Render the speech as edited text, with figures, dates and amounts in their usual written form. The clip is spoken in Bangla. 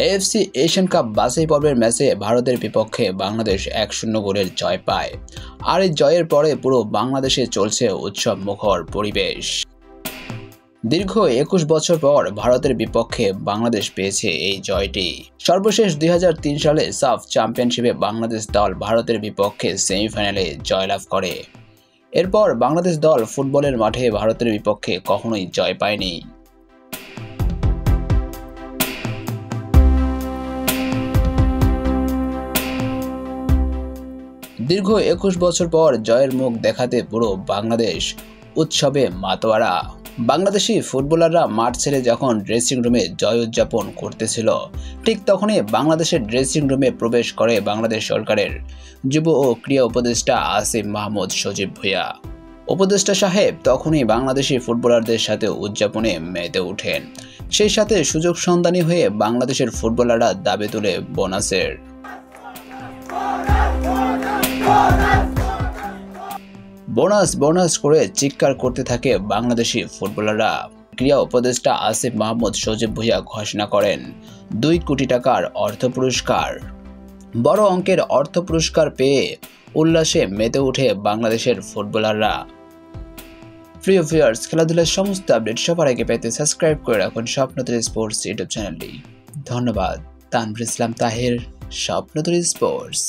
এএফসি এশিয়ান কাপ বাছাই পর্বের ম্যাচে ভারতের বিপক্ষে বাংলাদেশ 1-0 গোলের জয় পায়। আর এই জয়ের পরে পুরো বাংলাদেশে চলছে উৎসব মুখর পরিবেশ। দীর্ঘ 21 বছর পর ভারতের বিপক্ষে বাংলাদেশ পেয়েছে এই জয়টি। সর্বশেষ 2003 সালে সাফ চ্যাম্পিয়নশিপে বাংলাদেশ দল ভারতের বিপক্ষে সেমিফাইনালে জয়লাভ করে। এরপর বাংলাদেশ দল ফুটবলের মাঠে ভারতের বিপক্ষে কখনোই জয় পায়নি। দীর্ঘ 21 বছর পর জয়ের মুখ দেখাতে পুরো বাংলাদেশ উৎসবে মাতোয়ারা। বাংলাদেশি ফুটবলাররা মাঠ ছেড়ে যখন ড্রেসিং রুমে জয় উদযাপন করতেছিল, ঠিক তখনই বাংলাদেশের ড্রেসিং রুমে প্রবেশ করে বাংলাদেশ সরকারের যুব ও ক্রীড়া উপদেষ্টা আসিফ মাহমুদ সজীব ভুঁইয়া। উপদেষ্টা সাহেব তখনই বাংলাদেশি ফুটবলারদের সাথে উদযাপনে মেতে ওঠেন। সেই সাথে সুযোগ সন্ধানী হয়ে বাংলাদেশের ফুটবলাররা দাবি তুলে বোনাসের। বোনাস করে চিৎকার করতে থাকে বাংলাদেশি ফুটবলাররা। ক্রীড়া উপদেষ্টা আসিফ মাহমুদ সজীব ভুঁইয়া ঘোষণা করেন 2 কোটি টাকার অর্থ পুরস্কার। বড় অঙ্কের অর্থ পুরস্কার পেয়ে উল্লাসে মেতে ওঠে বাংলাদেশের ফুটবলাররা। প্রিয় ভিউয়ার্স, খেলাধুলার সমস্ত আপডেট সবার আগে পেতে সাবস্ক্রাইব করে রাখুন স্বপ্নতরী স্পোর্টস ইউটিউব চ্যানেলটি। ধন্যবাদ। তানভীর ইসলাম তাহের, স্বপ্নতরী স্পোর্টস।